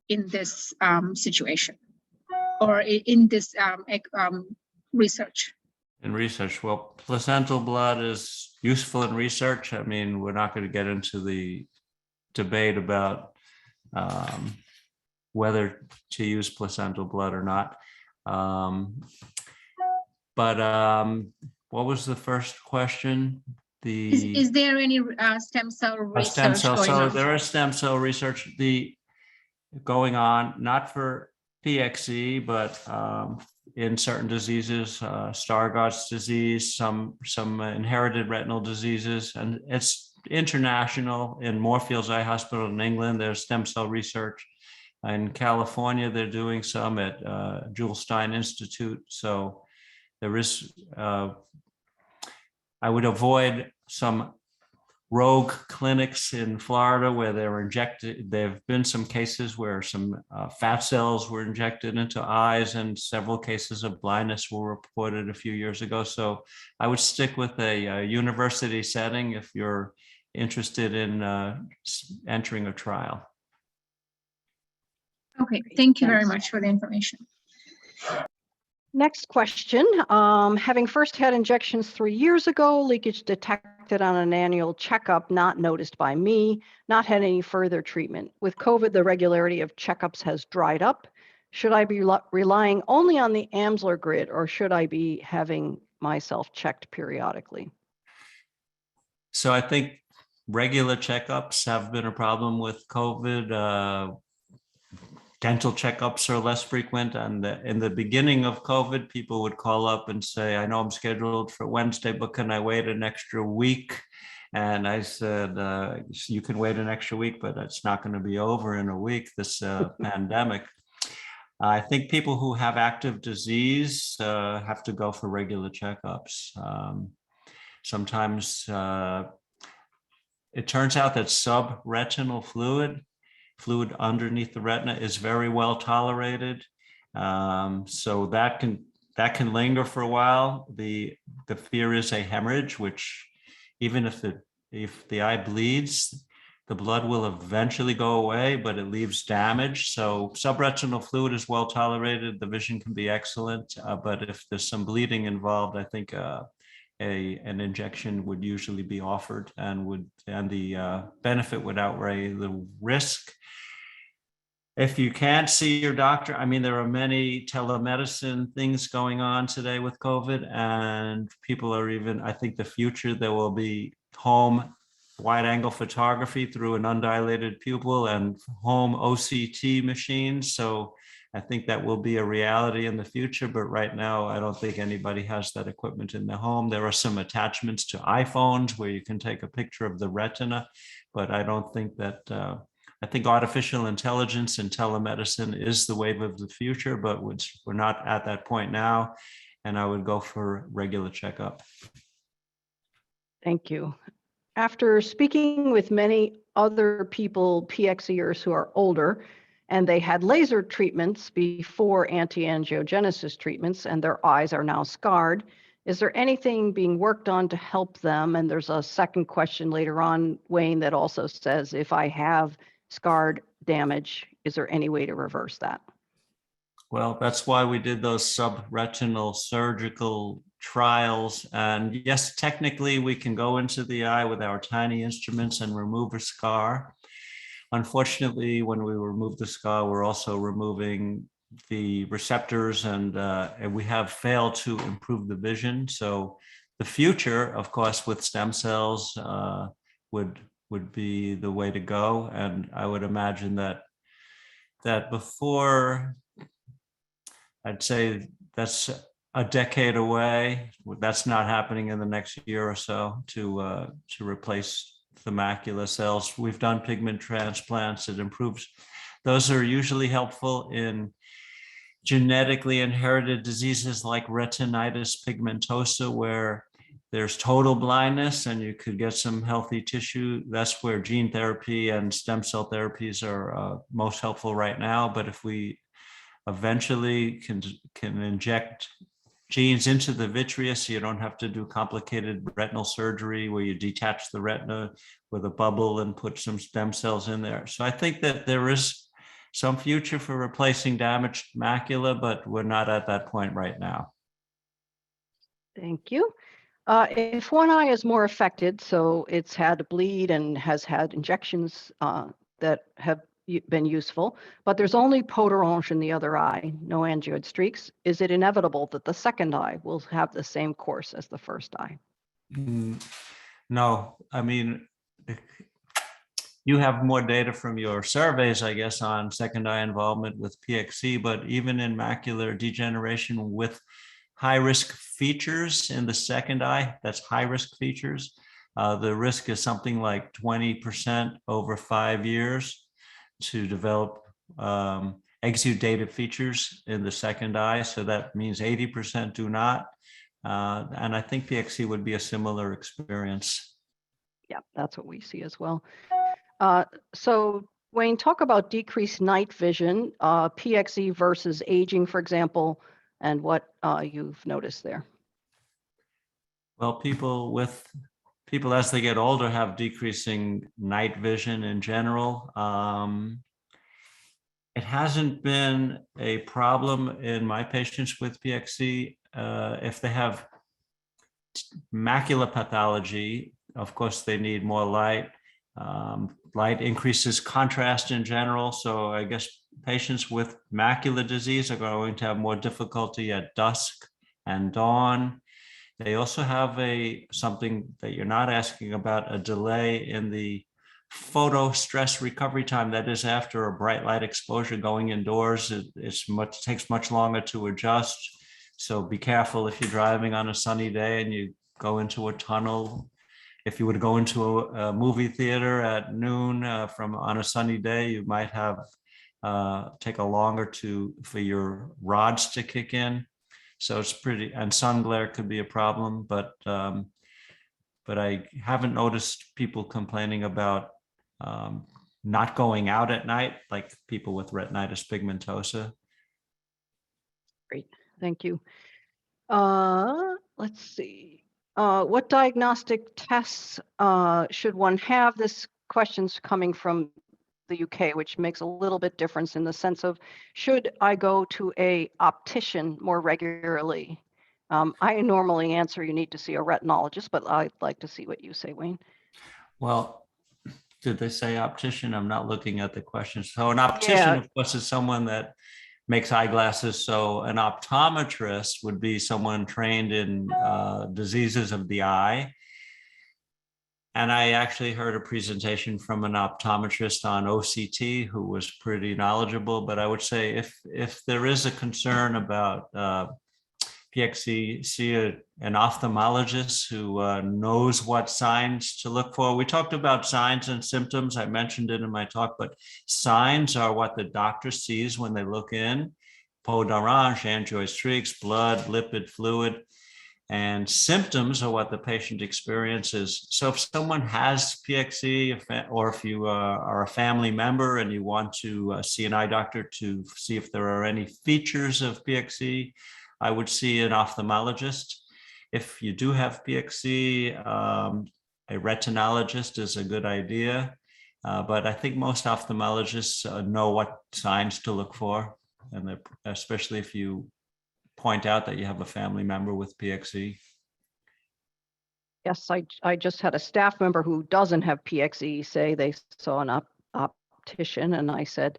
in this situation or in this research? In research, well, placental blood is useful in research. I mean, we're not going to get into the debate about whether to use placental blood or not. What was the first question? Is there any stem cell research going on? There is stem cell research going on, not for PXE, but in certain diseases, Stargardt's disease, some inherited retinal diseases, and it's international. In Moorfields Eye Hospital in England, there's stem cell research. In California, they're doing some at Jules Stein Institute. So there is, I would avoid some rogue clinics in Florida where they were injected. There have been some cases where some fat cells were injected into eyes, and several cases of blindness were reported a few years ago. So I would stick with a university setting if you're interested in entering a trial. Okay, thank you very much for the information. Next question. Having first had injections 3 years ago, leakage detected on an annual checkup, not noticed by me, not had any further treatment. With COVID, the regularity of checkups has dried up. Should I be relying only on the Amsler grid, or should I be having myself checked periodically? So I think regular checkups have been a problem with COVID. Dental checkups are less frequent. And in the beginning of COVID, people would call up and say, I know I'm scheduled for Wednesday, but can I wait an extra week? And I said, you can wait an extra week, but it's not going to be over in a week, this pandemic. I think people who have active disease have to go for regular checkups. Sometimes it turns out that subretinal fluid underneath the retina is very well tolerated. So that can linger for a while. The fear is a hemorrhage, which even if the eye bleeds, the blood will eventually go away, but it leaves damage. So subretinal fluid is well tolerated. The vision can be excellent, but if there's some bleeding involved, I think an injection would usually be offered, and the benefit would outweigh the risk. If you can't see your doctor, I mean, there are many telemedicine things going on today with COVID, and people are even, I think the future, there will be home wide angle photography through an undilated pupil and home OCT machines. So I think that will be a reality in the future, but right now, I don't think anybody has that equipment in their home. There are some attachments to iPhones where you can take a picture of the retina, but I don't think that, I think artificial intelligence and telemedicine is the wave of the future, but we're not at that point now, and I would go for regular checkup. Thank you. After speaking with many other people, PXEers who are older, and they had laser treatments before anti-angiogenesis treatments, and their eyes are now scarred, is there anything being worked on to help them? And there's a second question later on, Wayne, that also says, if I have scarred damage, is there any way to reverse that? Well, that's why we did those subretinal surgical trials. And yes, technically we can go into the eye with our tiny instruments and remove a scar. Unfortunately, when we remove the scar, we're also removing the receptors, and we have failed to improve the vision. So the future, of course, with stem cells would would be the way to go. And I would imagine that before, I'd say that's a decade away. That's not happening in the next year or so to replace the macula cells. We've done pigment transplants. It improves. Those are usually helpful in genetically inherited diseases like retinitis pigmentosa, where there's total blindness and you could get some healthy tissue. That's where gene therapy and stem cell therapies are most helpful right now. But if we eventually can inject genes into the vitreous, so you don't have to do complicated retinal surgery where you detach the retina with a bubble and put some stem cells in there. So I think that there is some future for replacing damaged macula, but we're not at that point right now. Thank you. If one eye is more affected, so it's had a bleed and has had injections that have been useful, but there's only peau d'orange in the other eye, no angioid streaks, is it inevitable that the second eye will have the same course as the first eye? No, I mean, you have more data from your surveys, I guess, on second eye involvement with PXE, but even in macular degeneration with high-risk features in the second eye, that's high-risk features, the risk is something like 20% over 5 years to develop exudative features in the second eye. So that means 80% do not. And I think PXE would be a similar experience. Yeah, that's what we see as well. So Wayne, talk about decreased night vision, PXE versus aging, for example, and what you've noticed there. Well, people as they get older have decreasing night vision in general. It hasn't been a problem in my patients with PXE. If they have macular pathology, of course, they need more light. Light increases contrast in general. So I guess patients with macular disease are going to have more difficulty at dusk and dawn. They also have something that you're not asking about, a delay in the photo stress recovery time. That is, after a bright light exposure going indoors, it takes much longer to adjust. So be careful if you're driving on a sunny day and you go into a tunnel. If you were to go into a movie theater at noon on a sunny day, you might have take a longer for your rods to kick in. So it's and sun glare could be a problem, but I haven't noticed people complaining about not going out at night, like people with retinitis pigmentosa. Great, thank you. Let's see. What diagnostic tests should one have? This question's coming from the UK, which makes a little bit difference in the sense of, should I go to a optician more regularly? I normally answer you need to see a retinologist, but I'd like to see what you say, Wayne. Well, did they say optician? I'm not looking at the question. So an optician, of course, is someone that makes eyeglasses. So an optometrist would be someone trained in diseases of the eye. And I actually heard a presentation from an optometrist on OCT who was pretty knowledgeable. But I would say if there is a concern about PXE, see an ophthalmologist who knows what signs to look for. We talked about signs and symptoms. I mentioned it in my talk, but signs are what the doctor sees when they look in. Peau d'orange, angioid streaks, blood, lipid, fluid. And symptoms are what the patient experiences. So if someone has PXE, or if you are a family member and you want to see an eye doctor to see if there are any features of PXE, I would see an ophthalmologist. If you do have PXE, a retinologist is a good idea. But I think most ophthalmologists know what signs to look for, and especially if you point out that you have a family member with PXE. Yes, I just had a staff member who doesn't have PXE say they saw an optician, and I said,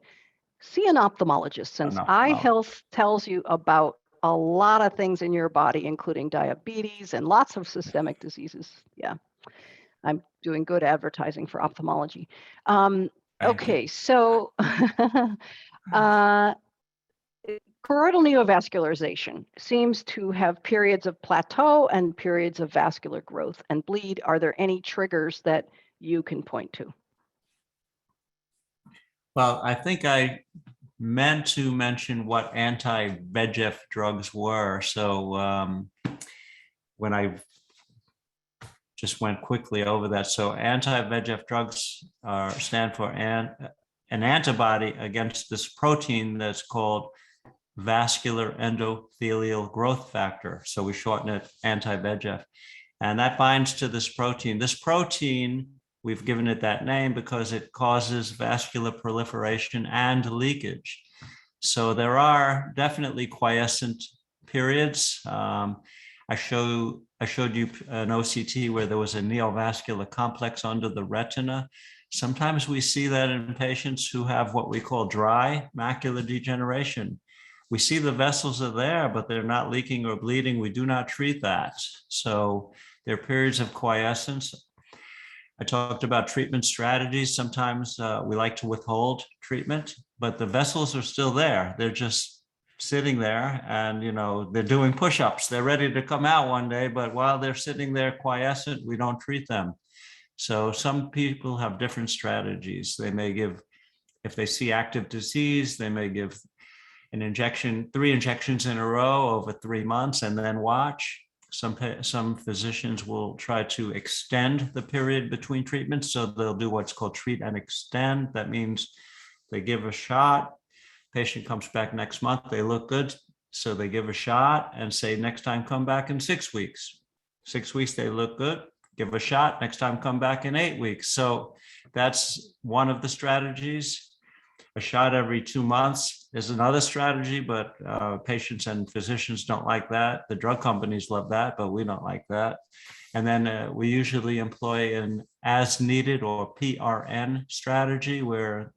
see an ophthalmologist, since eye health tells you about a lot of things in your body, including diabetes and lots of systemic diseases. Yeah. I'm doing good advertising for ophthalmology. Thank you. Okay, so choroidal neovascularization seems to have periods of plateau and periods of vascular growth and bleed. Are there any triggers that you can point to? Well, I think I meant to mention what anti-VEGF drugs were. So when I just went quickly over that. So anti-VEGF drugs stand for an antibody against this protein that's called vascular endothelial growth factor. So we shorten it anti-VEGF. And that binds to this protein. This protein, we've given it that name because it causes vascular proliferation and leakage. So there are definitely quiescent periods. I showed you an OCT where there was a neovascular complex under the retina. Sometimes we see that in patients who have what we call dry macular degeneration. We see the vessels are there, but they're not leaking or bleeding. We do not treat that. So there are periods of quiescence. I talked about treatment strategies. Sometimes we like to withhold treatment, but the vessels are still there. They're just sitting there and, you know, they're doing push-ups. They're ready to come out one day, but while they're sitting there quiescent, we don't treat them. So some people have different strategies. They may give, if they see active disease, they may give an injection, 3 injections in a row over 3 months and then watch. Some physicians will try to extend the period between treatments. So they'll do what's called treat and extend. That means they give a shot, patient comes back next month, they look good. So they give a shot and say, next time come back in 6 weeks. 6 weeks, they look good, give a shot, next time come back in 8 weeks. So that's one of the strategies. A shot every 2 months is another strategy, but patients and physicians don't like that. The drug companies love that, but we don't like that. And then we usually employ an as needed or PRN strategy where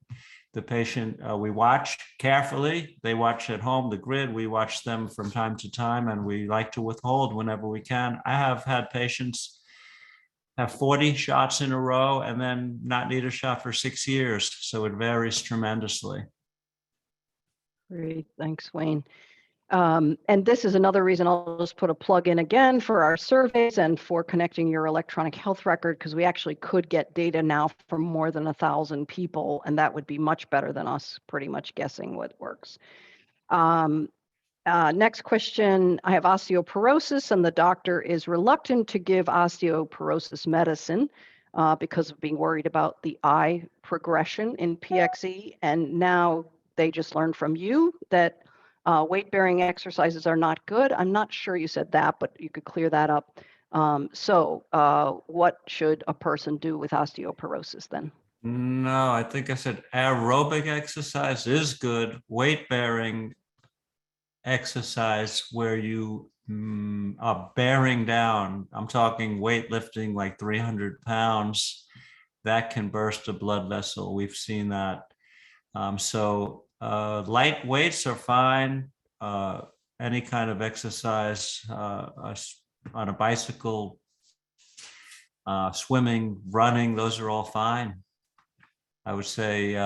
the patient, we watch carefully. They watch at home, the grid, we watch them from time to time, and we like to withhold whenever we can. I have had patients have 40 shots in a row and then not need a shot for 6 years. So it varies tremendously. Great, thanks, Wayne. And this is another reason I'll just put a plug in again for our surveys and for connecting your electronic health record, because we actually could get data now from more than 1,000 people, and that would be much better than us pretty much guessing what works. Next question, I have osteoporosis and the doctor is reluctant to give osteoporosis medicine because of being worried about the eye progression in PXE. And now they just learned from you that weight-bearing exercises are not good. I'm not sure you said that, but you could clear that up. So what should a person do with osteoporosis then? No, I think I said aerobic exercise is good. Weight-bearing exercise where you are bearing down, I'm talking weightlifting like 300 pounds, that can burst a blood vessel. We've seen that. Light weights are fine. Any kind of exercise on a bicycle, swimming, running, those are all fine. I would say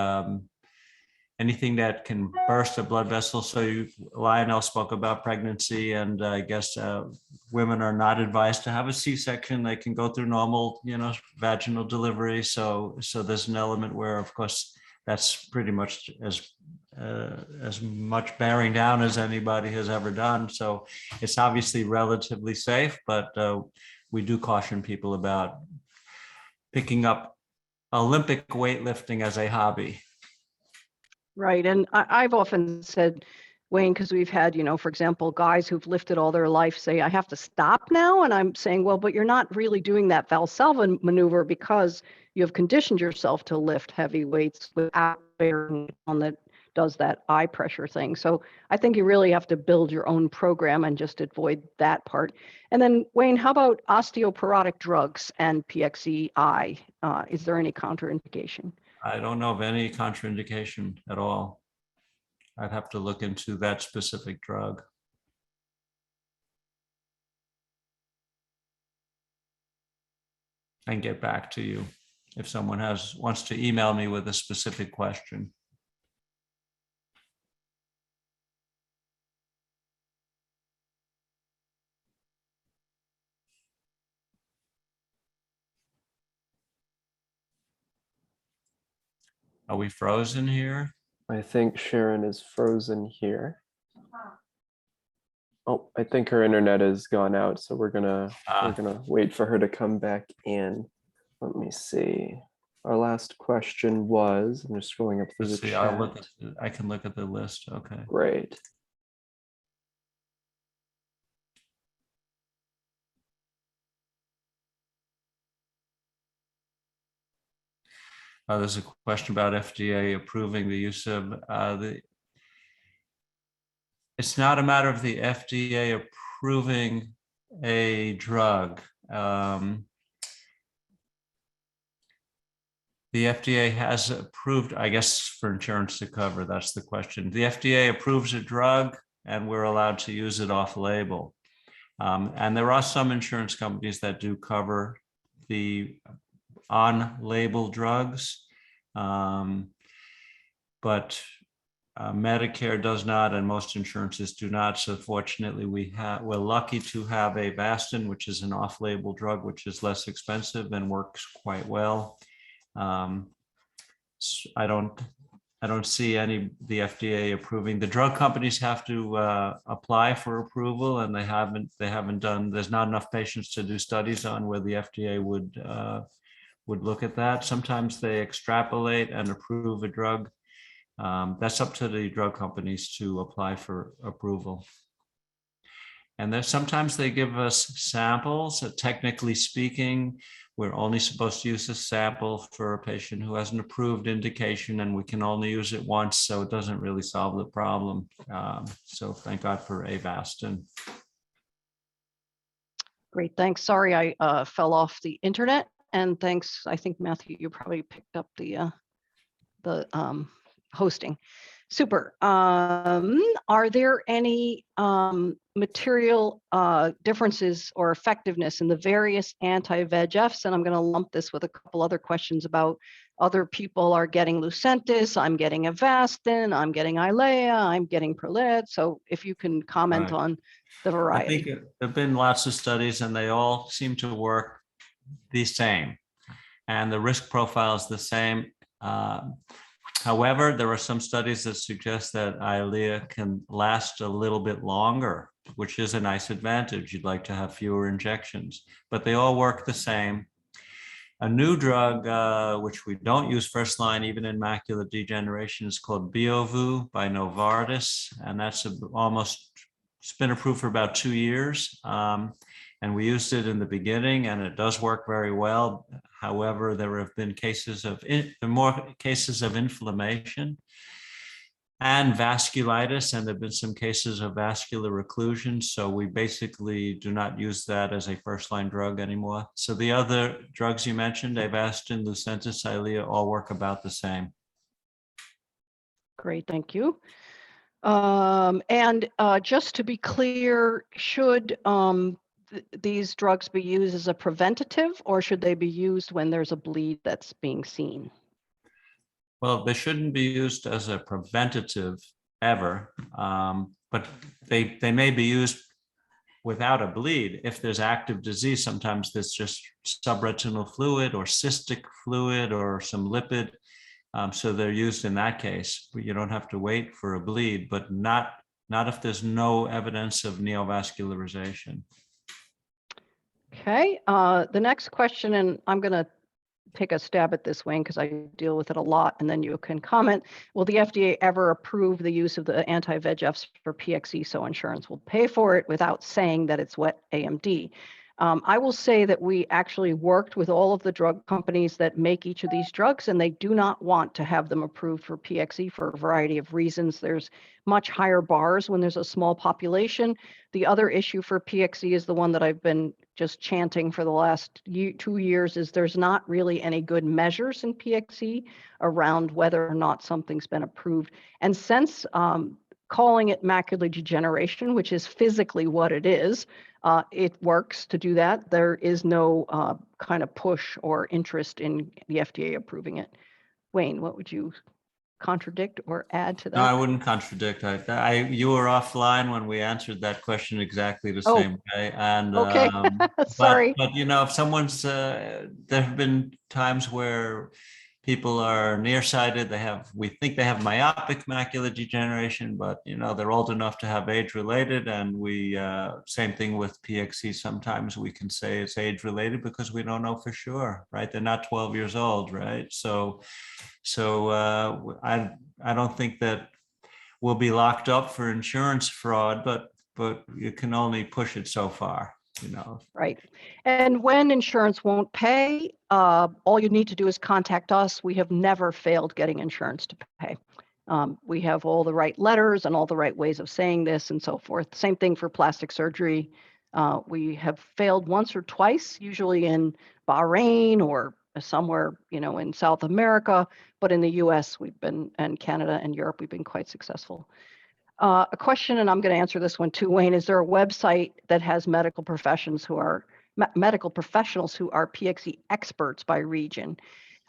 anything that can burst a blood vessel. So Lionel spoke about pregnancy, and I guess women are not advised to have a C-section. They can go through normal, vaginal delivery. So there's an element where, of course, that's pretty much as much bearing down as anybody has ever done. So it's obviously relatively safe, but we do caution people about picking up Olympic weightlifting as a hobby. Right. And I've often said, Wayne, because we've had, for example, guys who've lifted all their life say, I have to stop now. And I'm saying, well, but you're not really doing that Valsalva maneuver because you have conditioned yourself to lift heavy weights without bearing on that does that eye pressure thing. So I think you really have to build your own program and just avoid that part. And then Wayne, how about osteoporotic drugs and PXE eye? Is there any contraindication? I don't know of any contraindication at all. I'd have to look into that specific drug. and get back to you if someone wants to email me with a specific question. Are we frozen here? I think Sharon is frozen here. Oh, I think her internet has gone out, so we're gonna wait for her to come back in. Let me see. Our last question was, I'm just scrolling up through Let's the see, chat. I can look at the list, okay. Great. There's a question about FDA approving the use of it's not a matter of the FDA approving a drug. The FDA has approved, I guess, for insurance to cover, that's the question. The FDA approves a drug and we're allowed to use it off label. And there are some insurance companies that do cover the on-label drugs, but Medicare does not, and most insurances do not. So fortunately, we're lucky to have Avastin, which is an off-label drug, which is less expensive and works quite well. I don't see the FDA approving. The drug companies have to apply for approval, and they haven't done. There's not enough patients to do studies on where the FDA would look at that. Sometimes they extrapolate and approve a drug. That's up to the drug companies to apply for approval. And then sometimes they give us samples. Technically speaking, we're only supposed to use a sample for a patient who has an approved indication, and we can only use it once, so it doesn't really solve the problem. So thank God for Avastin. Great, thanks. Sorry, I fell off the internet, and thanks. I think Matthew, you probably picked up the hosting. Super. Are there any material differences or effectiveness in the various anti-VEGFs? And I'm going to lump this with a couple other questions about other people are getting Lucentis, I'm getting Avastin, I'm getting Eylea, I'm getting Prolid. So if you can comment on the variety. I think there have been lots of studies and they all seem to work the same. And the risk profile is the same. However, there are some studies that suggest that Eylea can last a little bit longer, which is a nice advantage. You'd like to have fewer injections, but they all work the same. A new drug, which we don't use first line, even in macular degeneration, is called Beovu by Novartis. And that's it's been approved for about 2 years. And we used it in the beginning and it does work very well. However, there have been more cases of inflammation and vasculitis, and there have been some cases of vascular occlusion. So we basically do not use that as a first-line drug anymore. So the other drugs you mentioned, Avastin, Lucentis, Eylea, all work about the same. Great, thank you. And just to be clear, should these drugs be used as a preventative, or should they be used when there's a bleed that's being seen? Well, they shouldn't be used as a preventative ever, but they may be used without a bleed. If there's active disease, sometimes there's just subretinal fluid or cystic fluid or some lipid. So they're used in that case. You don't have to wait for a bleed, but not if there's no evidence of neovascularization. Okay, the next question, and I'm going to take a stab at this, Wayne, because I deal with it a lot, and then you can comment. Will the FDA ever approve the use of the anti-VEGFs for PXE so insurance will pay for it without saying that it's wet AMD? I will say that we actually worked with all of the drug companies that make each of these drugs, and they do not want to have them approved for PXE for a variety of reasons. There's much higher bars when there's a small population. The other issue for PXE is the one that I've been just chanting for the last 2 years, is there's not really any good measures in PXE around whether or not something's been approved. And since calling it macular degeneration, which is physically what it is, It works to do that. There is no kind of push or interest in the FDA approving it. Wayne, what would you contradict or add to No, I that? wouldn't contradict. You were offline when we answered that question exactly the Oh, same way. And okay. but Sorry. you know, if someone's there have been times where people are nearsighted, we think they have myopic macular degeneration, but you know, they're old enough to have age-related, and we same thing with PXE. Sometimes we can say it's age-related because we don't know for sure, right? They're not 12 years old, right? So I don't think that we'll be locked up for insurance fraud, but you can only push it so far, you know. Right. And when insurance won't pay, all you need to do is contact us. We have never failed getting insurance to pay. We have all the right letters and all the right ways of saying this and so forth. Same thing for plastic surgery. We have failed once or twice, usually in Bahrain or somewhere, you know, in South America, but in the US, and Canada and Europe, we've been quite successful. A question, and I'm going to answer this one too, Wayne. Is there a website that has medical professionals who are PXE experts by region?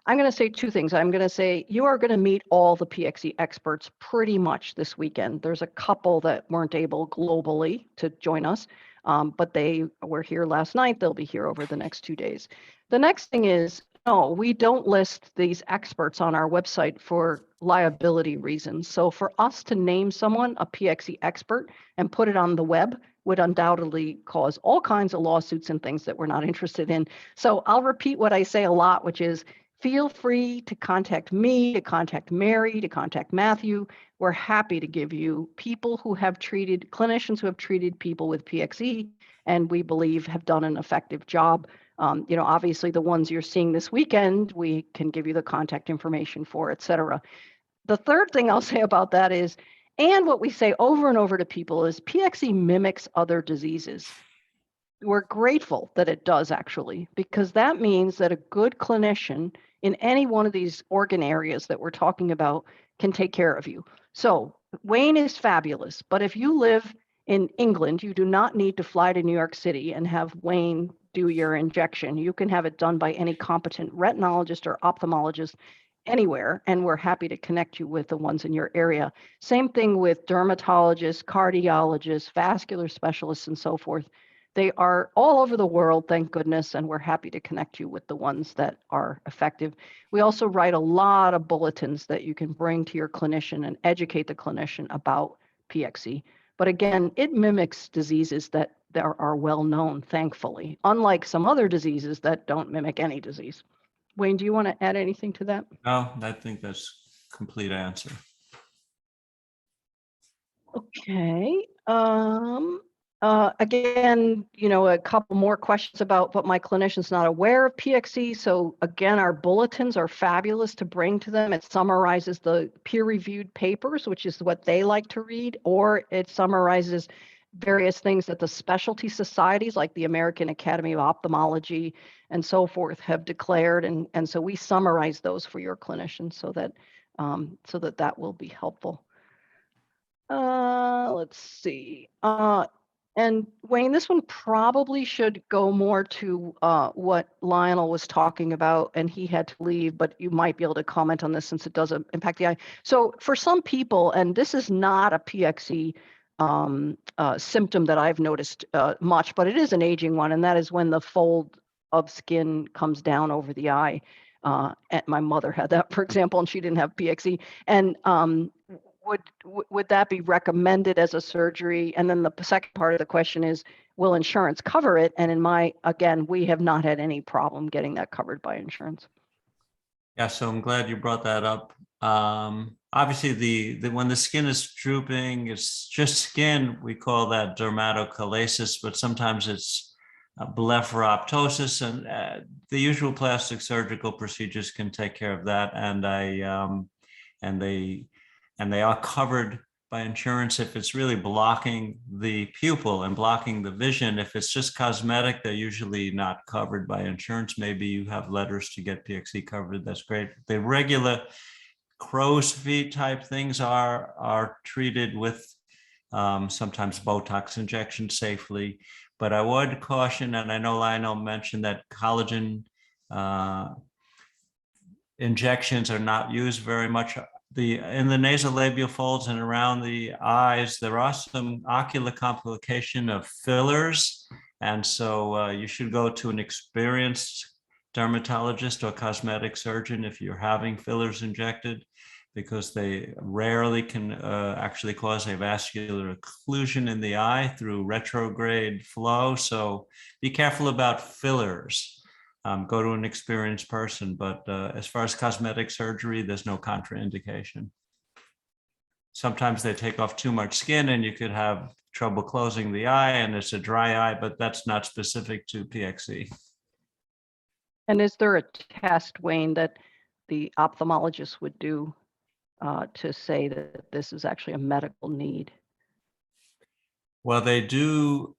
I'm going to say two things. I'm going to say you are going to meet all the PXE experts pretty much this weekend. There's a couple that weren't able globally to join us, but they were here last night. They'll be here over the next 2 days. The next thing is, no, we don't list these experts on our website for liability reasons. So for us to name someone a PXE expert and put it on the web would undoubtedly cause all kinds of lawsuits and things that we're not interested in. So I'll repeat what I say a lot, which is feel free to contact me, to contact Mary, to contact Matthew. We're happy to give you people who have treated, clinicians who have treated people with PXE, and we believe have done an effective job. You know, obviously the ones you're seeing this weekend, we can give you the contact information for, et cetera. The third thing I'll say about that is, and what we say over and over to people is PXE mimics other diseases. We're grateful that it does actually, because that means that a good clinician in any one of these organ areas that we're talking about can take care of you. So Wayne is fabulous, but if you live in England, you do not need to fly to New York City and have Wayne do your injection. You can have it done by any competent retinologist or ophthalmologist anywhere, and we're happy to connect you with the ones in your area. Same thing with dermatologists, cardiologists, vascular specialists, and so forth. They are all over the world, thank goodness, and we're happy to connect you with the ones that are effective. We also write a lot of bulletins that you can bring to your clinician and educate the clinician about PXE. But again, it mimics diseases that are well known, thankfully, unlike some other diseases that don't mimic any disease. Wayne, do you want to add anything to that? No, I think that's a complete answer. Okay. Again, you know, a couple more questions about what my clinician's not aware of PXE. So again, our bulletins are fabulous to bring to them. It summarizes the peer-reviewed papers, which is what they like to read, or it summarizes various things that the specialty societies like the American Academy of Ophthalmology and so forth have declared. And so we summarize those for your clinician so that that will be helpful. Let's see. And Wayne, this one probably should go more to what Lionel was talking about, and he had to leave, but you might be able to comment on this since it does impact the eye. So for some people, and this is not a PXE symptom that I've noticed much, but it is an aging one, and that is when the fold of skin comes down over the eye. And my mother had that, for example, and she didn't have PXE. And would that be recommended as a surgery? And then the second part of the question is, will insurance cover it? And again, we have not had any problem getting that covered by insurance. Yeah, so I'm glad you brought that up. Obviously, when the skin is drooping, it's just skin. We call that dermatochalasis, but sometimes it's blepharoptosis, and the usual plastic surgical procedures can take care of that. And they are covered by insurance if it's really blocking the pupil and blocking the vision. If it's just cosmetic, they're usually not covered by insurance. Maybe you have letters to get PXE covered. That's great. The regular crow's feet type things are treated with sometimes Botox injections safely. But I would caution, and I know Lionel mentioned that collagen injections are not used very much. In the nasolabial folds and around the eyes, there are some ocular complication of fillers. And so you should go to an experienced dermatologist or cosmetic surgeon if you're having fillers injected, because they rarely can actually cause a vascular occlusion in the eye through retrograde flow. So be careful about fillers. Go to an experienced person, but as far as cosmetic surgery, there's no contraindication. Sometimes they take off too much skin and you could have trouble closing the eye, and it's a dry eye, but that's not specific to PXE. And is there a test, Wayne, that the ophthalmologist would do to say that this is actually a medical need? Well, they do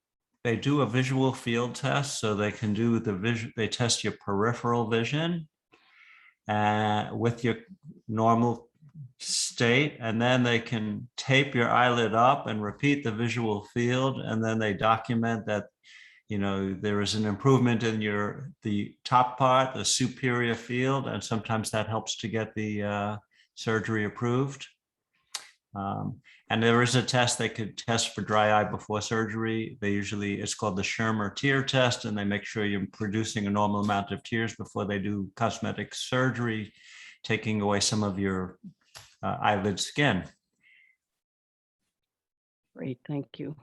a visual field test, so they can do the vision. They test your peripheral vision with your normal state, and then they can tape your eyelid up and repeat the visual field, and then they document that, you know, there is an improvement in the top part, the superior field, and sometimes that helps to get the surgery approved. And there is a test they could test for dry eye before surgery. It's called the Schirmer tear test, and they make sure you're producing a normal amount of tears before they do cosmetic surgery, taking away some of your eyelid skin. Great, thank you.